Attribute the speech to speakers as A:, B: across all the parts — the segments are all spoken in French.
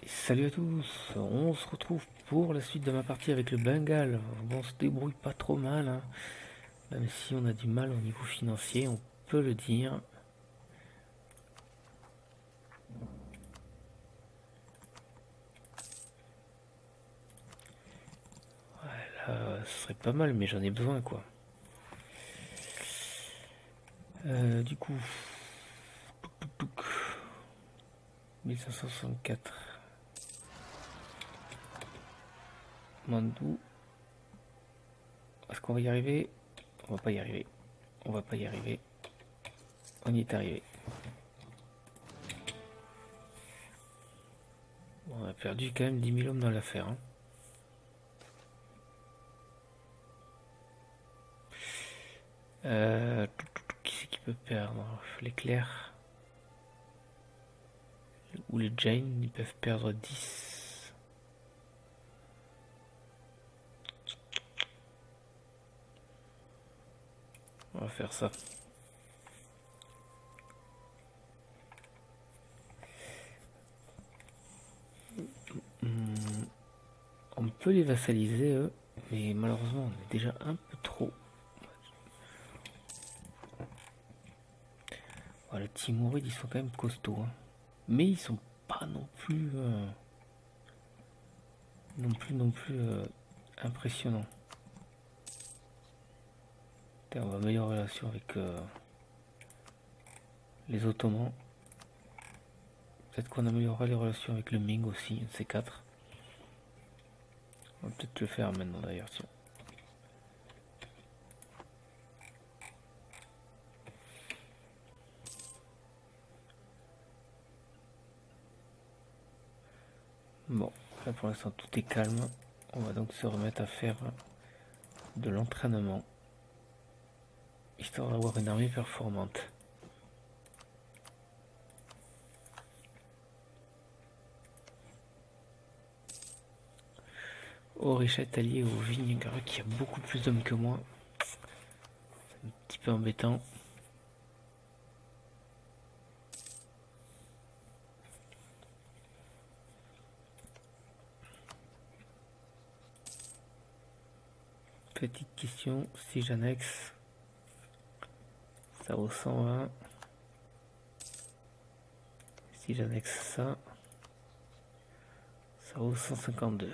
A: Salut à tous, on se retrouve pour la suite de ma partie avec le Bengale. Bon, on se débrouille pas trop mal, hein. Même si on a du mal au niveau financier, on peut le dire. Là, ce serait pas mal, mais j'en ai besoin, quoi. Du coup, 1564. Mandou. Est-ce qu'on va y arriver? On va pas y arriver. On va pas y arriver. On y est arrivé. Bon, on a perdu quand même 10 000 hommes dans l'affaire, hein. Qui c'est qui peut perdre? L'éclair ou les Jane, ils peuvent perdre 10. On va faire ça. On peut les vassaliser, eux, mais malheureusement, on est déjà un peu trop. Voilà, les Timourides, ils sont quand même costauds, hein. Mais ils sont pas non plus impressionnants. On va améliorer la relation avec les Ottomans. Peut-être qu'on améliorera les relations avec le Ming aussi, un de ces quatre. On va peut-être le faire maintenant d'ailleurs, tiens. Bon, là pour l'instant tout est calme. On va donc se remettre à faire de l'entraînement, histoire d'avoir une armée performante. Orishat allié au Vinegar qui a beaucoup plus d'hommes que moi. C'est un petit peu embêtant. Petite question, si j'annexe, ça vaut 120. Si j'annexe ça, ça vaut 152.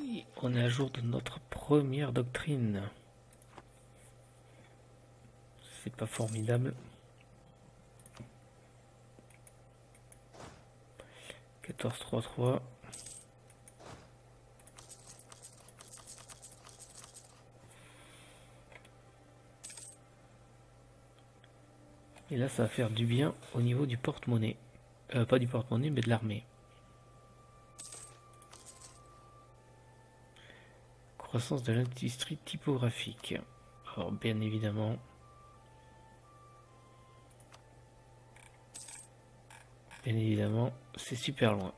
A: Et on est à jour de notre première doctrine. C'est pas formidable. 14-3-3. Et là, ça va faire du bien au niveau du porte-monnaie. Pas du porte-monnaie, mais de l'armée. Croissance de l'industrie typographique. Alors, bien évidemment, c'est super loin.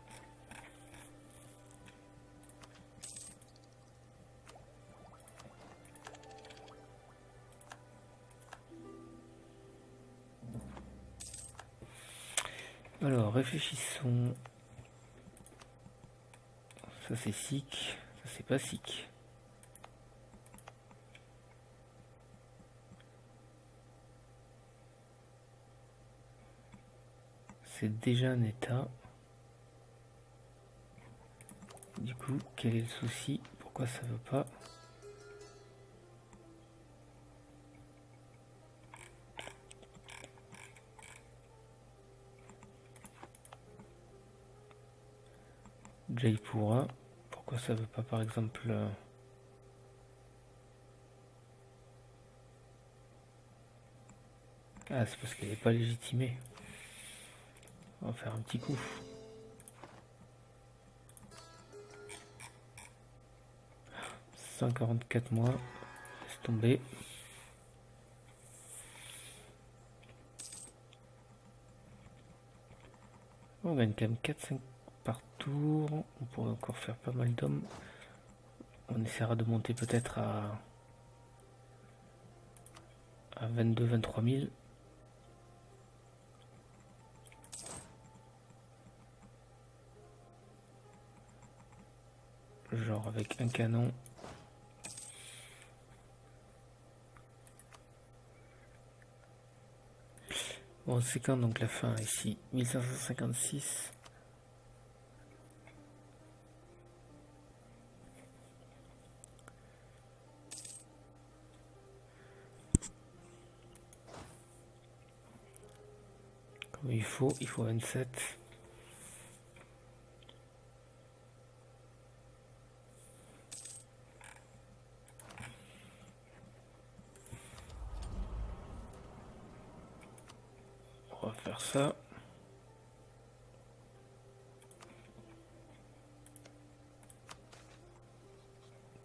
A: Alors, réfléchissons. Ça c'est sick, ça c'est pas sick. C'est déjà un état. Du coup, quel est le souci? Pourquoi ça veut pas? Jaipura. Pourquoi ça veut pas par exemple Ah, c'est parce qu'elle n'est pas légitimée. On va faire un petit coup. « 144 mois. Laisse tomber. On gagne quand même 4-5 par tour. On pourrait encore faire pas mal d'hommes. On essaiera de monter peut-être à à 22-23 000. Genre avec un canon. Bon, c'est quand donc la fin ici? 1556. Comme il faut 27. On va faire ça.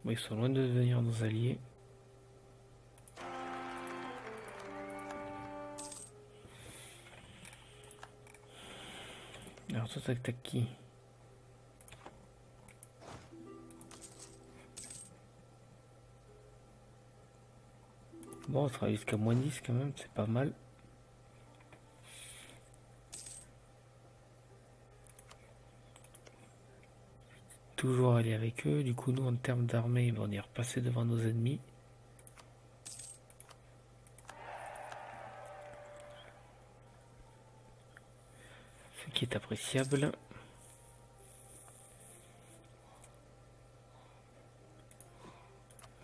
A: Bon, ils sont loin de devenir nos alliés. Alors toi t'attaques qui? Bon, on travaille jusqu'à -10 quand même, c'est pas mal. Toujours aller avec eux. Du coup, nous, en termes d'armée, on est repassé devant nos ennemis. Ce qui est appréciable.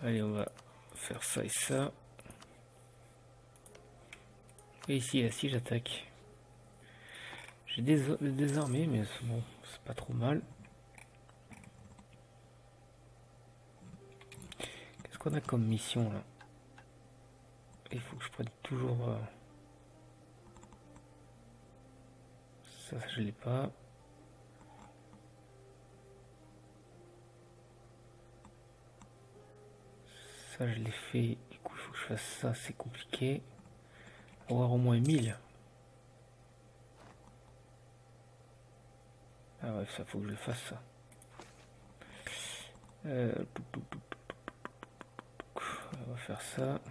A: Allez, on va faire ça et ça. Et ici, là, si j'attaque. J'ai des armées, mais bon, c'est pas trop mal. Qu'est-ce qu'on a comme mission là? Il faut que je prenne toujours... Ça, je l'ai pas. Ça, je l'ai fait. Du coup, il faut que je fasse ça, c'est compliqué. Avoir au moins 1000. Ah ouais, ça faut que je fasse ça. On va faire ça.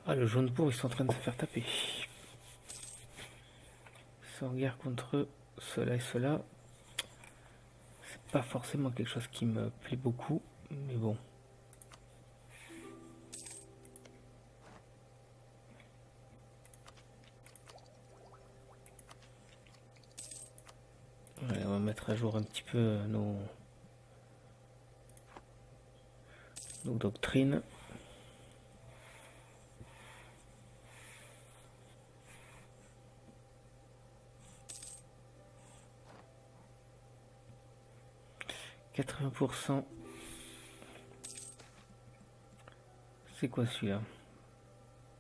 A: Ah, le jaune pour, ils sont en train de se faire taper. Ils sont en guerre contre cela et cela. C'est pas forcément quelque chose qui me plaît beaucoup, mais bon. Allez, on va mettre à jour un petit peu nos doctrines. « 80%. C'est quoi celui-là?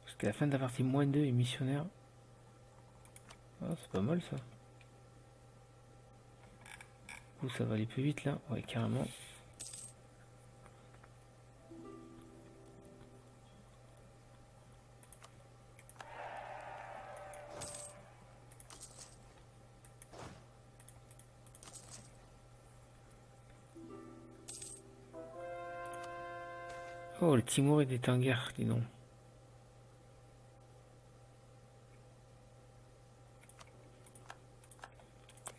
A: Jusqu'à la fin de la partie -2 et missionnaire. Ah, c'est pas mal ça. Ouh, ça va aller plus vite là. Ouais, carrément. Oh, le Timor est en guerre, dis donc.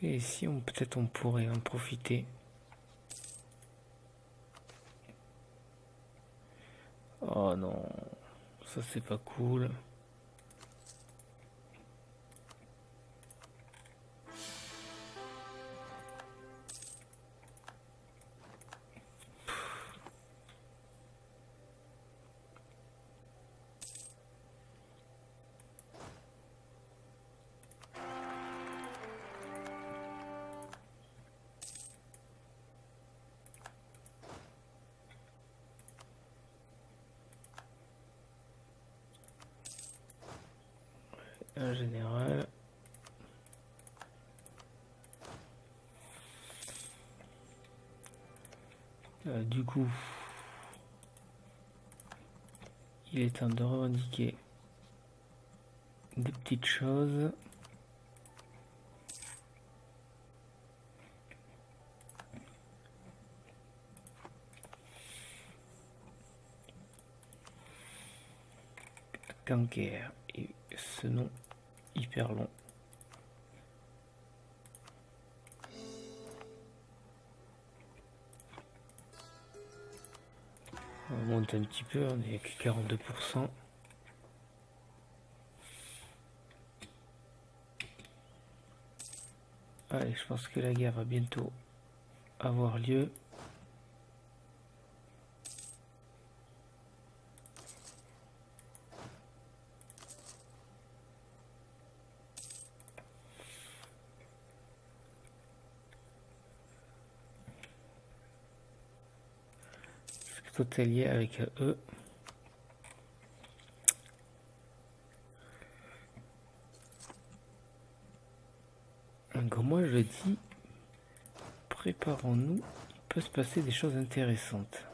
A: Et si on peut-être on pourrait en profiter. Oh non, ça c'est pas cool. Un général. Du coup, il est temps de revendiquer des petites choses. Ganker. Et ce nom hyper long. On monte un petit peu, on est à 42%. Allez, je pense que la guerre va bientôt avoir lieu. Toi t'es lié avec eux. Donc moi je dis, préparons-nous, il peut se passer des choses intéressantes.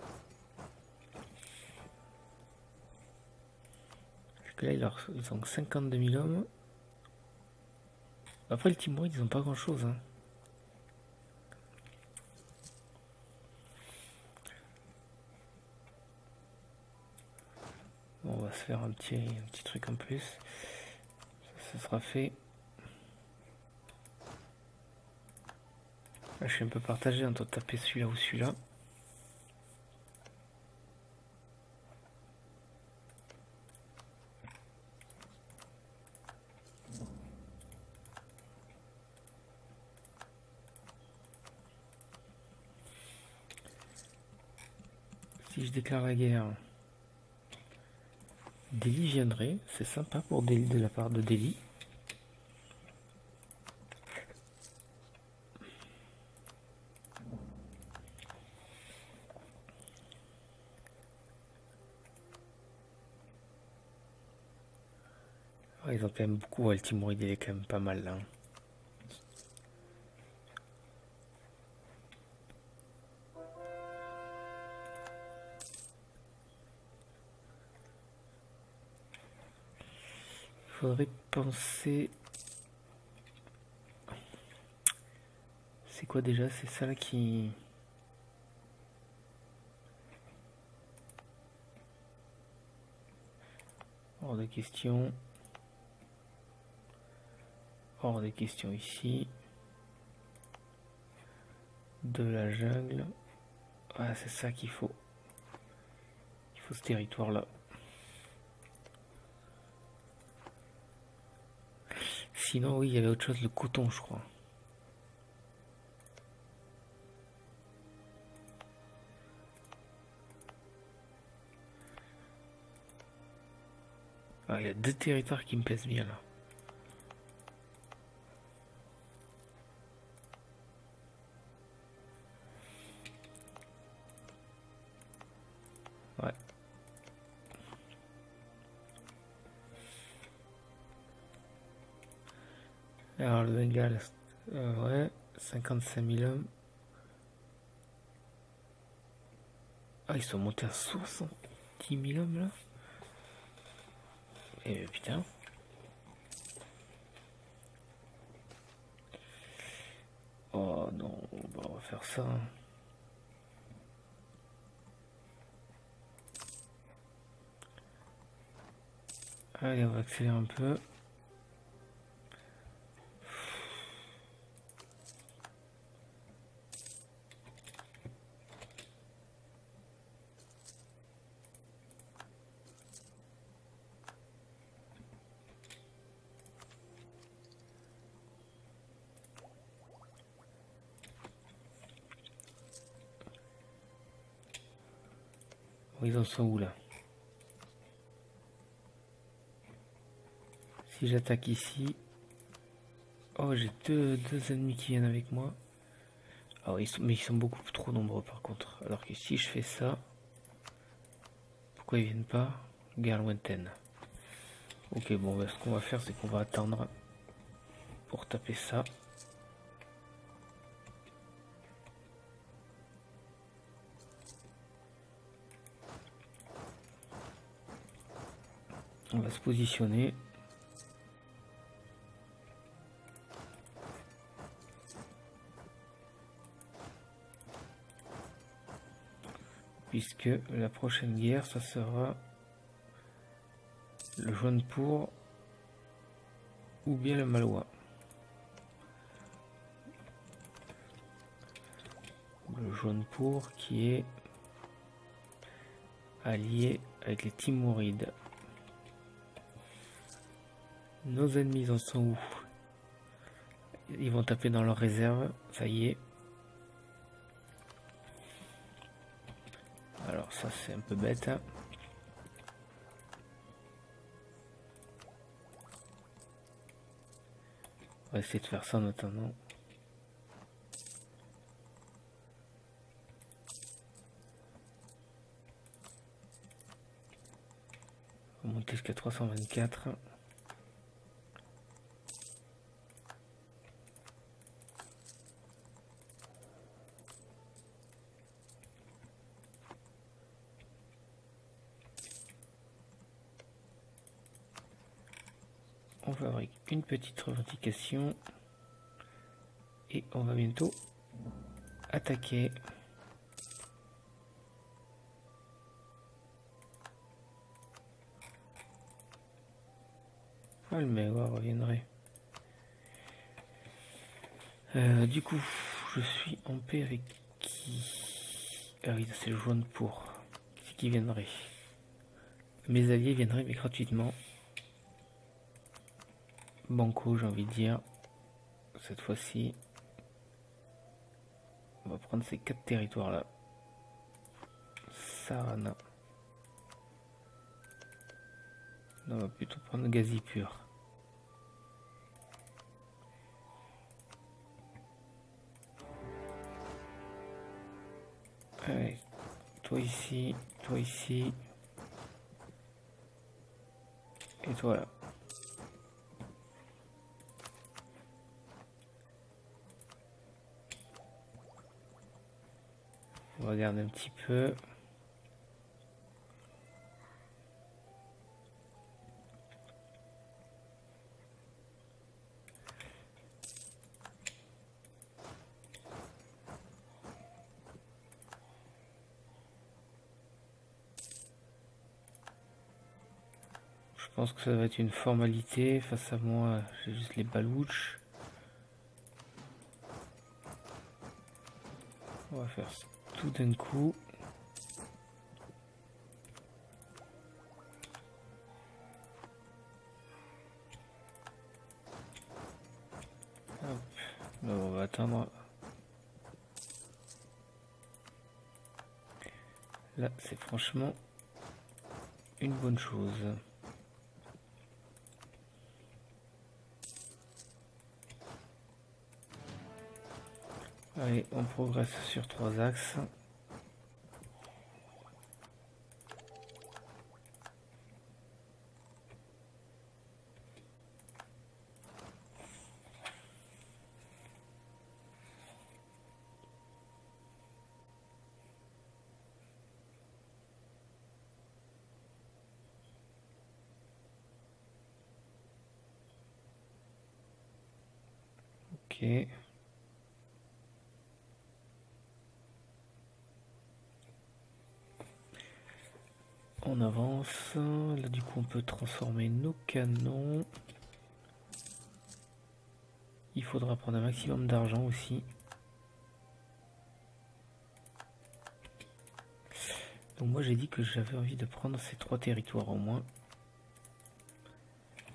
A: Parce que là ils ont 52 000 hommes. Après le Timourides ils ont pas grand chose. Hein. Bon, on va se faire un petit truc en plus. Ça sera fait. Là, je suis un peu partagé entre taper celui-là ou celui-là. Si je déclare la guerre, Delhi viendrait. C'est sympa pour Delhi de la part de Delhi. Oh, ils ont quand même beaucoup. Ouais, le Timouride il est quand même pas mal là. Faudrait penser. C'est quoi déjà? C'est ça là qui. Hors de question. Hors de question ici. De la jungle. Ah, c'est ça qu'il faut. Il faut ce territoire là. Sinon, oui, il y avait autre chose, le coton, je crois. Ah, il y a deux territoires qui me plaisent bien là. Ouais. Alors le Bengale, ouais, 55 000 hommes. Ah, ils sont montés à 70 000 hommes là. Et putain. Oh non, bah, on va faire ça. Hein. Allez, on va accélérer un peu. Ils en sont où là? Si j'attaque ici. Oh, j'ai deux ennemis qui viennent avec moi. Ah oui, mais ils sont beaucoup trop nombreux par contre. Alors que si je fais ça. Pourquoi ils viennent pas? Guerre lointaine. Ok, bon, bah, ce qu'on va faire, c'est qu'on va attendre pour taper ça. On va se positionner. Puisque la prochaine guerre, ça sera le jaune pour ou bien le Malois. Le jaune pour qui est allié avec les Timourides. Nos ennemis en sont où? Ils vont taper dans leur réserve, ça y est. Alors ça c'est un peu bête, hein. On va essayer de faire ça en attendant. On va monter jusqu'à 324. On fabrique une petite revendication et on va bientôt attaquer. Ah, le Mégoire reviendrait. Du coup, je suis en paix avec qui? Ah oui, c'est le jaune pour. Qui viendrait? Mes alliés viendraient, mais gratuitement. Banco, j'ai envie de dire. Cette fois-ci, on va prendre ces 4 territoires là. Sarana. On va plutôt prendre Gazi pur. Allez, toi ici, et toi là. On va regarder un petit peu. Je pense que ça va être une formalité. Face à moi, j'ai juste les balouches. On va faire tout d'un coup. Hop. Là, on va attendre. Là, c'est franchement une bonne chose. Allez, on progresse sur 3 axes. Ok. On avance. Là, du coup, on peut transformer nos canons. Il faudra prendre un maximum d'argent aussi. Donc moi, j'ai dit que j'avais envie de prendre ces 3 territoires au moins.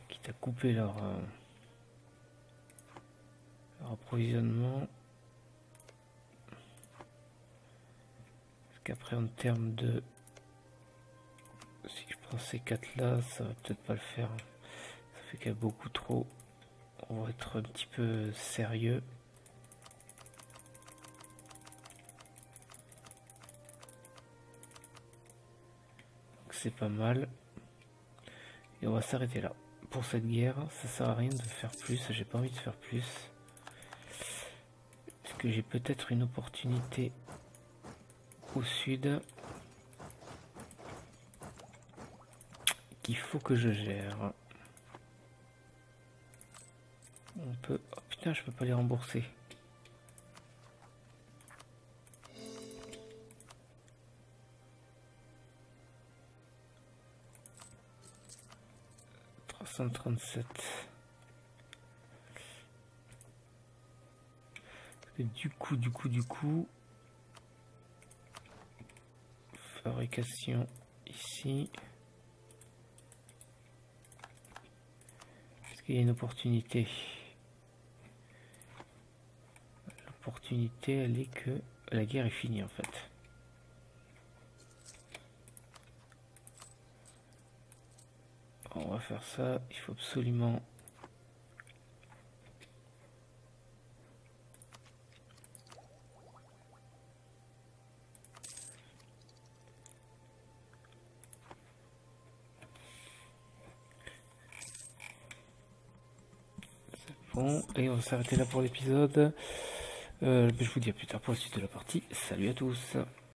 A: Quitte à couper leur approvisionnement. Parce qu'après, en termes de... Si je prends ces 4 là, ça va peut-être pas le faire. Ça fait qu'il y a beaucoup trop. On va être un petit peu sérieux. C'est pas mal. Et on va s'arrêter là. Pour cette guerre, ça sert à rien de faire plus. J'ai pas envie de faire plus. Parce que j'ai peut-être une opportunité au sud qu'il faut que je gère. On peut... Oh putain, je peux pas les rembourser. 37. Du coup, fabrication ici. Est-ce qu'il y a une opportunité? L'opportunité, elle est que la guerre est finie en fait. On va faire ça, il faut absolument... Bon, et on va s'arrêter là pour l'épisode. Je vous dis à plus tard pour la suite de la partie. Salut à tous!